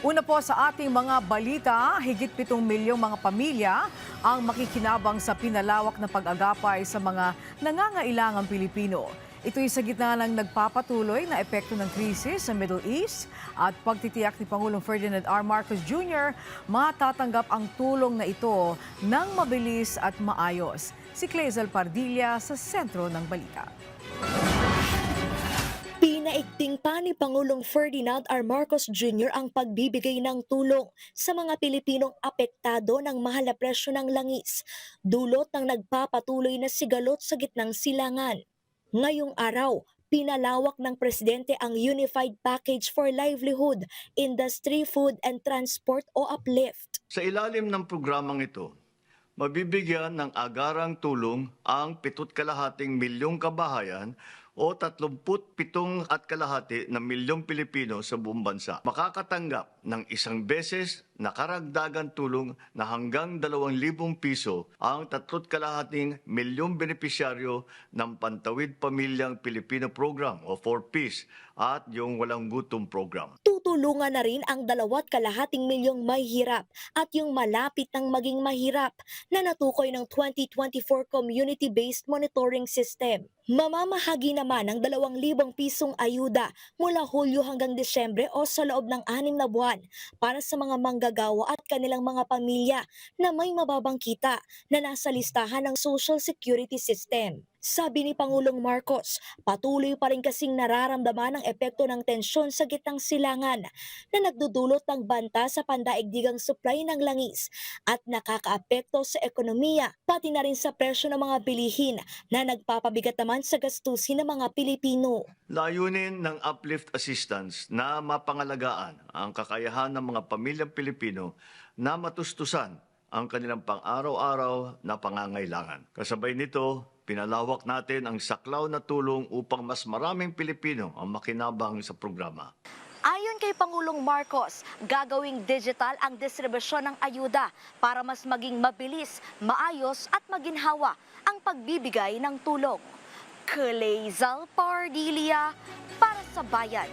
Una po sa ating mga balita, higit 7 milyong mga pamilya ang makikinabang sa pinalawak na pag-agapay sa mga nangangailangang Pilipino. Ito'y sa gitna ng nagpapatuloy na epekto ng krisis sa Middle East at pagtitiyak ni Pangulong Ferdinand R. Marcos Jr. matatanggap ang tulong na ito ng mabilis at maayos. Si Clazel Pardilla sa sentro ng balita. Pinaigting pa ni Pangulong Ferdinand R. Marcos Jr. ang pagbibigay ng tulong sa mga Pilipinong apektado ng mahal na presyo ng langis, dulot ng nagpapatuloy na sigalot sa gitnang silangan. Ngayong araw, pinalawak ng Presidente ang Unified Package for Livelihood, Industry, Food and Transport o UPLIFT. Sa ilalim ng programang ito, mabibigyan ng agarang tulong ang 7,5 milyong kabahayan o 37,500 na milyong Pilipino sa buong bansa. Makakatanggap ng isang beses na karagdagang tulong na hanggang 2,000 piso ang 3,500 milyong benepisyaryo ng Pantawid Pamilyang Pilipino Program o 4Ps at yung Walang Gutom Program. Tutulungan na rin ang 2,2 milyong mahihirap at yung malapit ng maging mahirap na natukoy ng 2024 Community-Based Monitoring System. Mamamahagi naman ng 2,000 pisong ayuda mula Hulyo hanggang Disyembre o sa loob ng 6 na buwan para sa mga manggagawa at kanilang mga pamilya na may mababang kita na nasa listahan ng Social Security System. Sabi ni Pangulong Marcos, patuloy pa rin kasing nararamdaman ang epekto ng tensyon sa gitnang silangan na nagdudulot ng banta sa pandaigdigang supply ng langis at nakakaapekto sa ekonomiya pati na rin sa presyo ng mga bilihin na nagpapabigat naman sa gastusin ng mga Pilipino. Layunin ng uplift assistance na mapangalagaan ang kakayahan ng mga pamilyang Pilipino na matustusan ang kanilang pang-araw-araw na pangangailangan. Kasabay nito, pinalawak natin ang saklaw na tulong upang mas maraming Pilipino ang makinabang sa programa. Ayon kay Pangulong Marcos, gagawing digital ang distribusyon ng ayuda para mas maging mabilis, maayos at maginhawa ang pagbibigay ng tulong. Clazel Pardilla para sa Bayan.